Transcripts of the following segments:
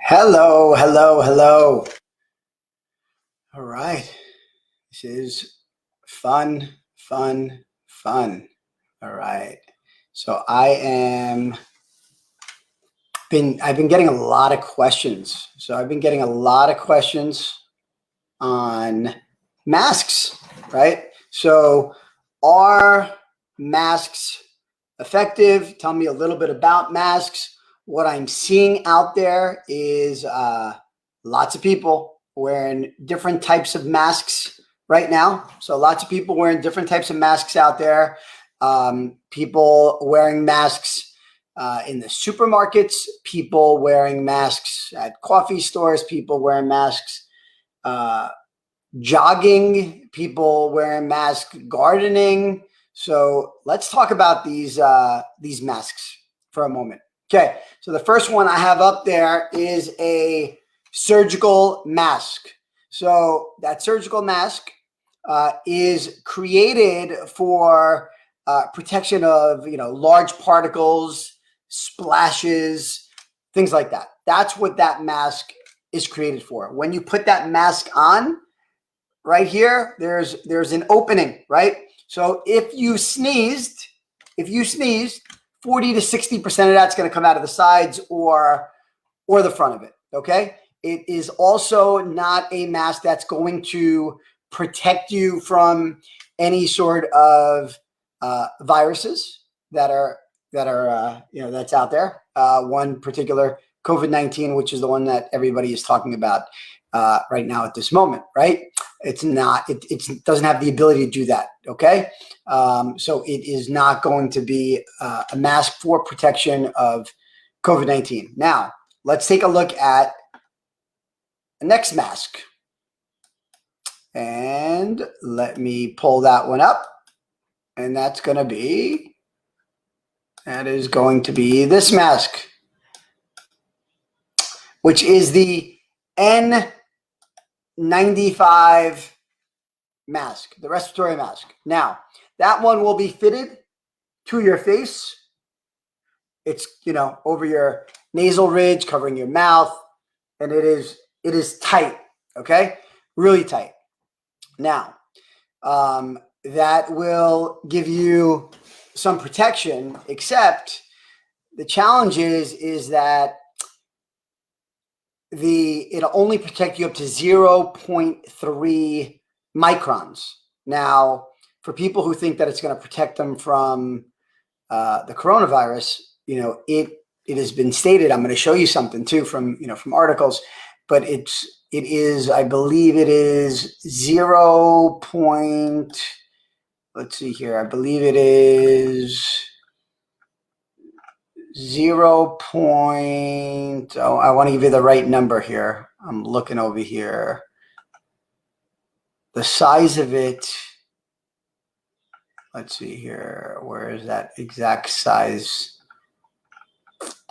Hello, hello, hello. All right. This is fun, fun, fun. All right. So I've been getting a lot of questions. On masks, right? So are masks effective? Tell me a little bit about masks. What I'm seeing out there is lots of people wearing different types of masks right now. So lots of people wearing different types of masks out there. People wearing masks in the supermarkets, people wearing masks at coffee stores, people wearing masks uh, jogging, people wearing masks, gardening. So let's talk about these masks for a moment. Okay, so the first one I have up there is a surgical mask. So that surgical mask is created for protection of large particles, splashes, things like that. That's what that mask is created for. When you put that mask on, right here, there's an opening, right? So if you sneezed, 40 to 60% of that's going to come out of the sides or the front of it. Okay. It is also not a mask that's going to protect you from any sort of viruses that's out there. One particular COVID-19, which is the one that everybody is talking about right now at this moment, right? It's not, it doesn't have the ability to do that. Okay. So it is not going to be a mask for protection of COVID-19. Now, let's take a look at the next mask. And let me pull that one up. And that is going to be this mask, which is the N95 mask, the respiratory mask. Now, that one will be fitted to your face. It's, over your nasal ridge, covering your mouth, and it is tight, okay? Really tight. Now, that will give you some protection, except the challenge is that it'll only protect you up to 0.3 microns. Now, for people who think that it's going to protect them from the coronavirus, it has been stated. I'm going to show you something too from articles, but it is, I believe it is 0. Let's see here. I believe it is 0. Oh, I want to give you the right number here. I'm looking over here. The size of it, let's see here. Where is that exact size?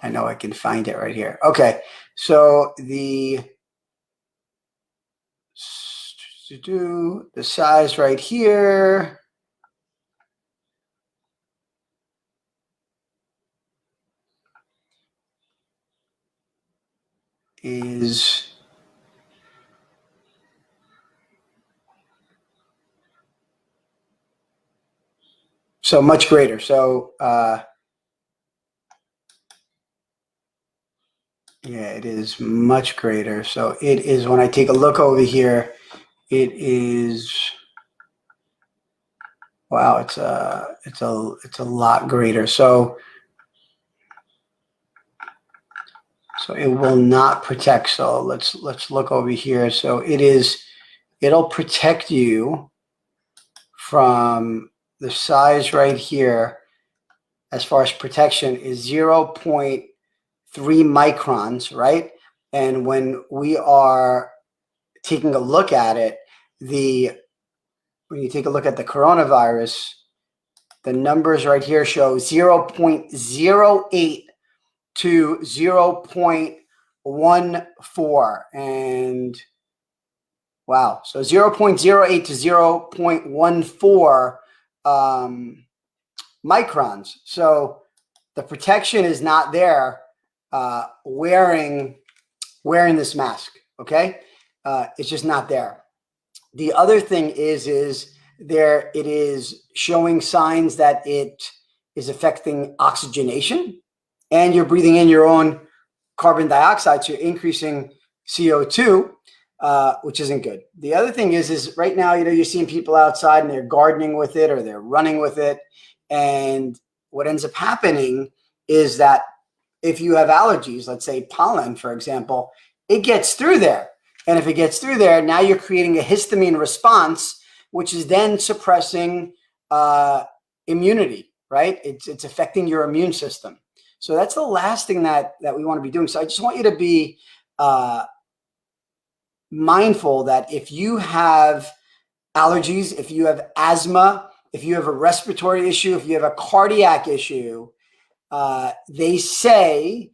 I know I can find it right here. Okay, so the size right here is so much greater. So yeah, it is much greater. So it is, when I take a look over here, it is, wow, it's a lot greater. So it will not protect. So let's look over here. So it'll protect you from the size right here. As far as protection is 0.3 microns, right? And when we are taking a look at it, when you take a look at the coronavirus, the numbers right here show 0.08 to 0.14. And wow, so 0.08 to 0.14 microns. So the protection is not there wearing wearing this mask. Okay. It's just not there. The other thing is there it is showing signs that it is affecting oxygenation, and you're breathing in your own carbon dioxide, so you're increasing CO2, which isn't good. The other thing is right now, you're seeing people outside and they're gardening with it or they're running with it. And what ends up happening is that if you have allergies, let's say pollen, for example, it gets through there. And if it gets through there, now you're creating a histamine response, which is then suppressing immunity, right? It's affecting your immune system. So that's the last thing that we want to be doing. So I just want you to be mindful that if you have allergies, if you have asthma, if you have a respiratory issue, if you have a cardiac issue, they say,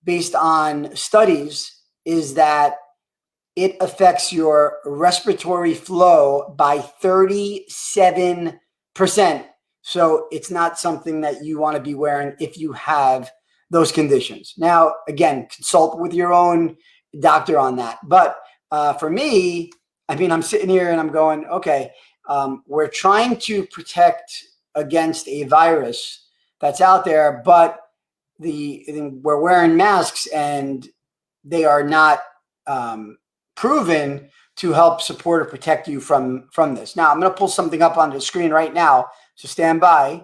based on studies, is that it affects your respiratory flow by 37%. So it's not something that you want to be wearing if you have those conditions. Now, again, consult with your own doctor on that. But for me, I mean, I'm sitting here and I'm going, okay, we're trying to protect against a virus that's out there, but we're wearing masks and they are not proven to help support or protect you from this. Now, I'm going to pull something up on the screen right now, so stand by,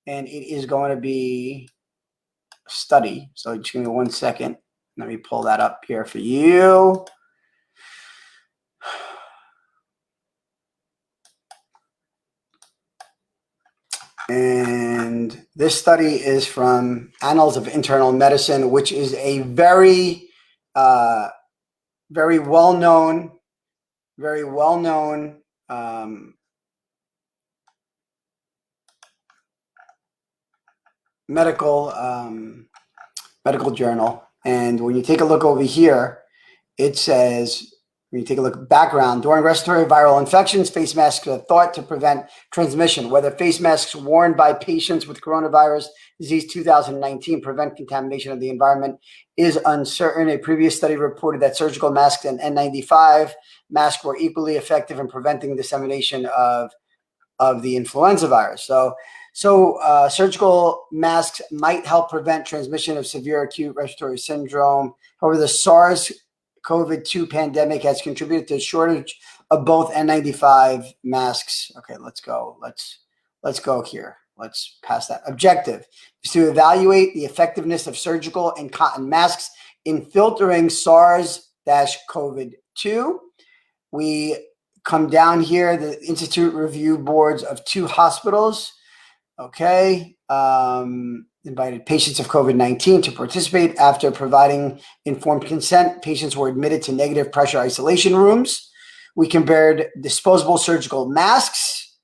and it is going to be a study. So just give me 1 second. Let me pull that up here for you. And this study is from Annals of Internal Medicine, which is a very well-known medical journal. And when you take a look over here, it says, when you take a look at background, during respiratory viral infections, face masks are thought to prevent transmission. Whether face masks worn by patients with coronavirus disease 2019 prevent contamination of the environment is uncertain. A previous study reported that surgical masks and N95 masks were equally effective in preventing dissemination of the influenza virus. So surgical masks might help prevent transmission of severe acute respiratory syndrome. However, the SARS-CoV-2 pandemic has contributed to a shortage of both N95 masks. Okay, let's go. Let's go here. Let's pass that. Objective is to evaluate the effectiveness of surgical and cotton masks in filtering SARS-CoV-2. We come down here, the Institute review boards of 2 hospitals. Okay. Invited patients of COVID-19 to participate. After providing informed consent, patients were admitted to negative pressure isolation rooms. We compared disposable surgical masks.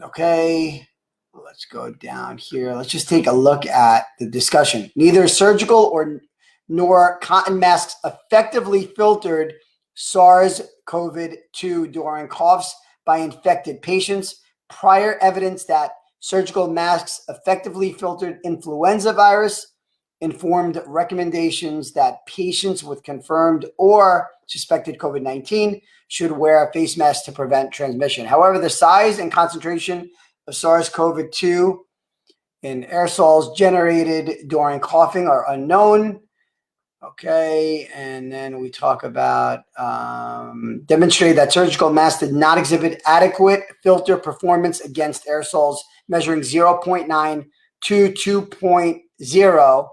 Okay. Let's go down here. Let's just take a look at the discussion. Neither surgical nor cotton masks effectively filtered SARS-CoV-2 during coughs by infected patients. Prior evidence that surgical masks effectively filtered influenza virus informed recommendations that patients with confirmed or suspected COVID-19 should wear a face mask to prevent transmission. However, the size and concentration of SARS-CoV-2 in aerosols generated during coughing are unknown. Okay, and then we talk about demonstrated that surgical masks did not exhibit adequate filter performance against aerosols measuring 0.9 to 2.0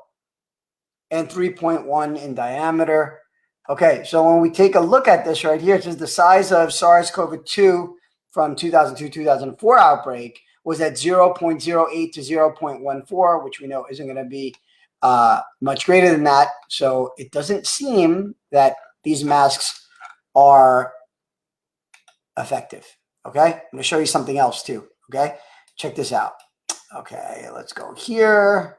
and 3.1 in diameter. Okay, so when we take a look at this right here, it says the size of SARS-CoV-2 from 2002-2004 outbreak was at 0.08 to 0.14, which we know isn't going to be much greater than that. So it doesn't seem that these masks are effective. Okay, I'm going to show you something else too. Okay, check this out. Okay, let's go here.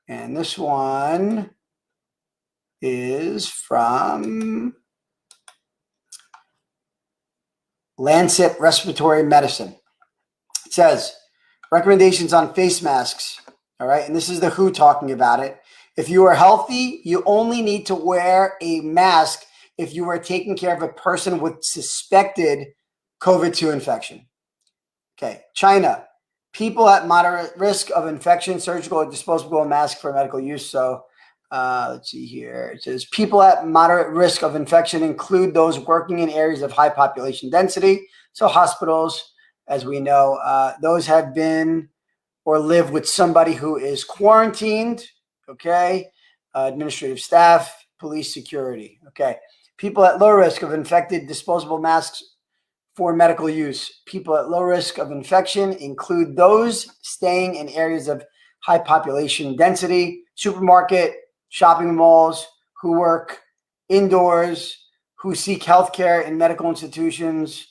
And this one is from Lancet Respiratory Medicine. It says recommendations on face masks. All right, and this is the WHO talking about it. If you are healthy, you only need to wear a mask if you are taking care of a person with suspected COVID-2 infection. Okay, China, people at moderate risk of infection, surgical or disposable mask for medical use. So let's see here. It says people at moderate risk of infection include those working in areas of high population density. So hospitals, as we know, those have been or live with somebody who is quarantined. Okay, administrative staff, police, security. Okay, people at low risk of infected, disposable masks for medical use. People at low risk of infection include those staying in areas of high population density, supermarket, shopping malls, who work indoors, who seek healthcare in medical institutions,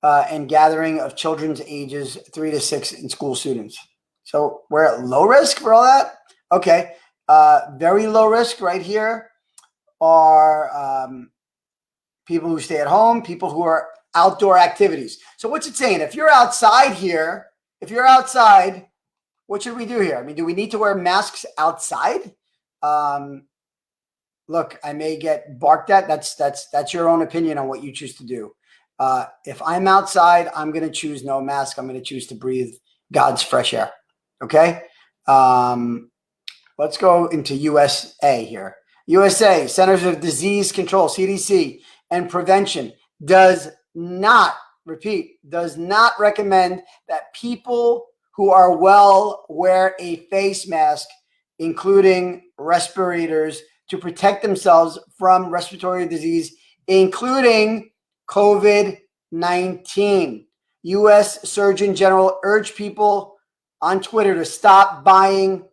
and gathering of children's ages 3 to 6 and school students. So we're at low risk for all that? Okay. Very low risk right here are people who stay at home, people who are outdoor activities. So what's it saying? If you're outside here, what should we do here? I mean, do we need to wear masks outside? Look, I may get barked at. That's your own opinion on what you choose to do. If I'm outside, I'm going to choose no mask. I'm going to choose to breathe God's fresh air. Okay. Let's go into USA here. USA, Centers of Disease Control, CDC, and Prevention does not recommend that people who are well wear a face mask, including respirators, to protect themselves from respiratory disease, including COVID-19. U.S. Surgeon General urged people on Twitter to stop buying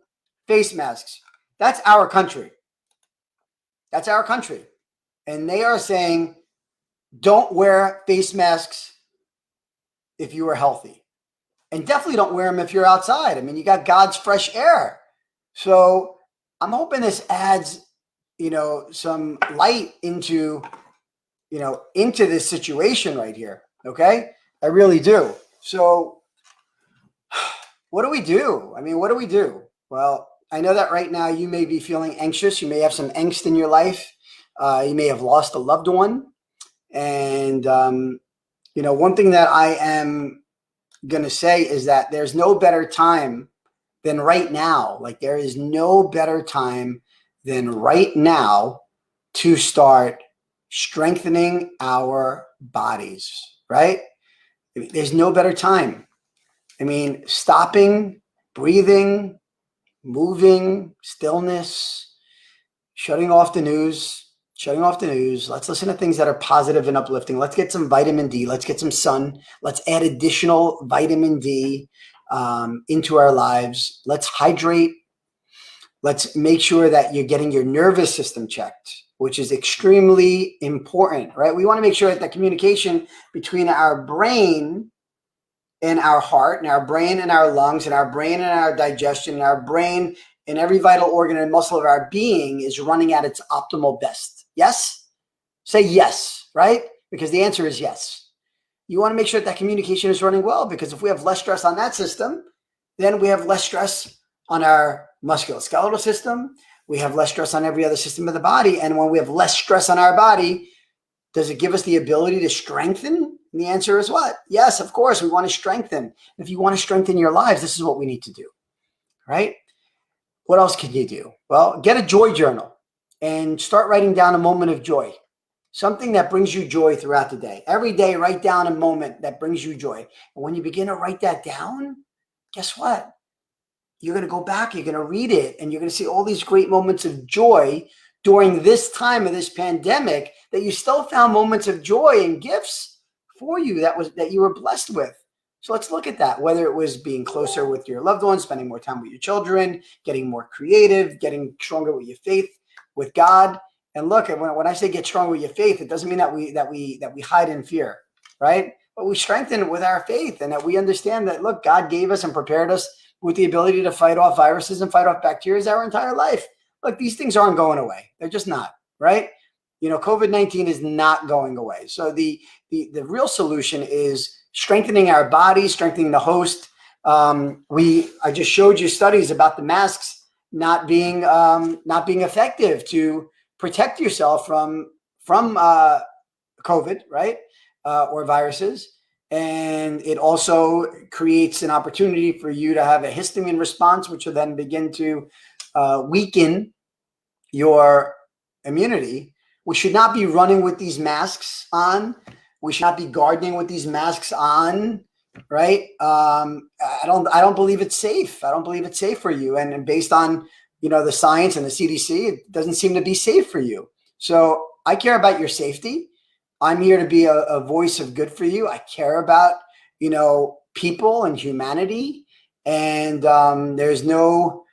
face masks. That's our country. That's our country. And they are saying, don't wear face masks if you are healthy. And definitely don't wear them if you're outside. I mean, you got God's fresh air. So I'm hoping this adds, some light into this situation right here. Okay. I really do. So what do we do? I mean, what do we do? Well, I know that right now you may be feeling anxious. You may have some angst in your life. You may have lost a loved one. And, one thing that I am going to say is that there's no better time than right now. Like, there is no better time than right now to start strengthening our bodies, right? There's no better time. I mean, stopping, breathing, moving, stillness, shutting off the news. Let's listen to things that are positive and uplifting. Let's get some vitamin D. Let's get some sun. Let's add additional vitamin D into our lives. Let's hydrate. Let's make sure that you're getting your nervous system checked, which is extremely important, right? We want to make sure that the communication between our brain and our heart, and our brain and our lungs, and our brain and our digestion, and our brain and every vital organ and muscle of our being is running at its optimal best. Yes? Say yes, right? Because the answer is yes. You want to make sure that communication is running well, because if we have less stress on that system, then we have less stress on our musculoskeletal system. We have less stress on every other system of the body. And when we have less stress on our body, does it give us the ability to strengthen? And the answer is what? Yes, of course, we want to strengthen. If you want to strengthen your lives, this is what we need to do, right? What else can you do? Well, get a joy journal and start writing down a moment of joy, something that brings you joy throughout the day. Every day, write down a moment that brings you joy. And when you begin to write that down, guess what? You're going to go back, you're going to read it, and you're going to see all these great moments of joy during this time of this pandemic, that you still found moments of joy and gifts for you that you were blessed with. So let's look at that, whether it was being closer with your loved ones, spending more time with your children, getting more creative, getting stronger with your faith with God. And look, when I say get stronger with your faith, it doesn't mean that we hide in fear, right? But we strengthen it with our faith, and that we understand that, look, God gave us and prepared us with the ability to fight off viruses and fight off bacteria our entire life. Look, these things aren't going away. They're just not, right? COVID-19 is not going away. So the real solution is strengthening our body, strengthening the host. I just showed you studies about the masks not being effective to protect yourself from COVID, right? Or viruses. And it also creates an opportunity for you to have a histamine response, which will then begin to weaken your immunity. We should not be running with these masks on. We should not be gardening with these masks on, right? I don't believe it's safe. I don't believe it's safe for you. And based on, the science and the CDC, it doesn't seem to be safe for you. So I care about your safety. I'm here to be a voice of good for you. I care about, people and humanity. And there's no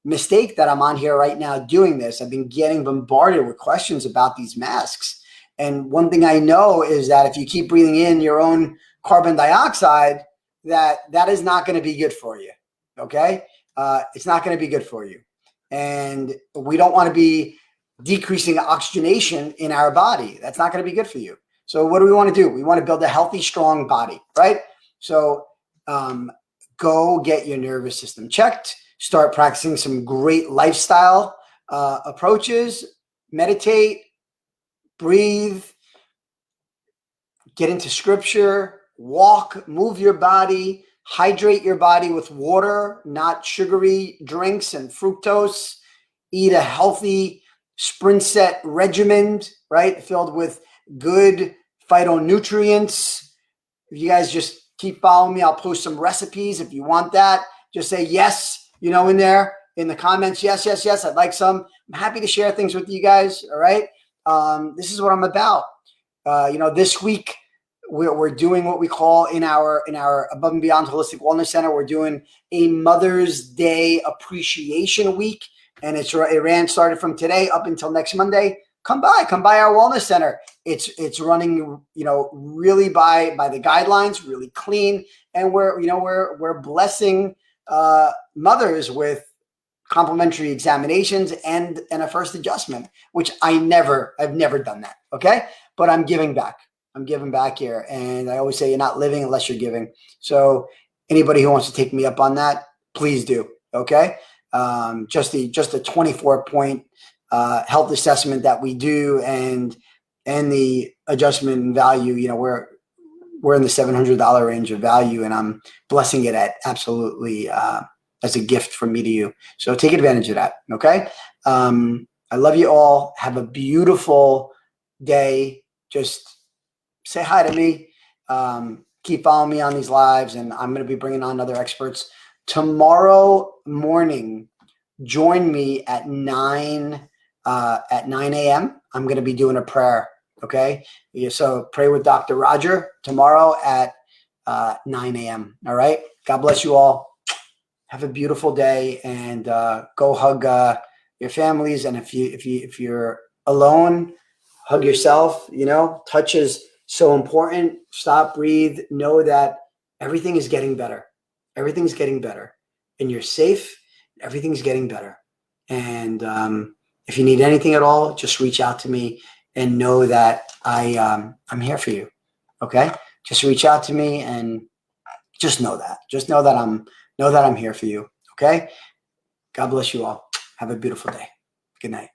mistake that I'm on here right now doing this. I've been getting bombarded with questions about these masks. And one thing I know is that if you keep breathing in your own carbon dioxide, that is not going to be good for you. Okay? It's not going to be good for you. And we don't want to be decreasing oxygenation in our body. That's not going to be good for you. So what do we want to do? We want to build a healthy, strong body, right? So go get your nervous system checked. Start practicing some great lifestyle approaches. Meditate, breathe, get into scripture, walk, move your body, hydrate your body with water, not sugary drinks and fructose. Eat a healthy sprint set regimen, right? Filled with good phytonutrients. If you guys just keep following me, I'll post some recipes. If you want that, just say yes, in there in the comments. Yes, yes, yes. I'd like some. I'm happy to share things with you guys. All right. This is what I'm about. This week we're doing what we call in our Above and Beyond Holistic Wellness Center. We're doing a Mother's Day Appreciation Week, and it started from today up until next Monday. Come by our wellness center. It's running, really by the guidelines, really clean, and we're blessing mothers with complimentary examinations and a first adjustment, which I've never done that. Okay. But I'm giving back. I'm giving back here. And I always say you're not living unless you're giving. So anybody who wants to take me up on that, please do. Okay. Just a 24-point health assessment that we do and the adjustment in value, we're in the $700 range of value, and I'm blessing it at absolutely as a gift from me to you. So take advantage of that. Okay. I love you all. Have a beautiful day. Just say hi to me. Keep following me on these lives, and I'm going to be bringing on other experts tomorrow morning. Join me at 9 a.m. I'm going to be doing a prayer. Okay. Yeah, so pray with Dr. Roger tomorrow at 9 a.m. All right. God bless you all. Have a beautiful day, and go hug your families. And if you're alone, hug yourself. Touch is so important. Stop, breathe. Know that everything is getting better. Everything's getting better, and you're safe. Everything's getting better. And if you need anything at all, just reach out to me and know that I'm here for you. Okay? Just reach out to me and just know that. Just know that I'm here for you. Okay? God bless you all. Have a beautiful day. Good night.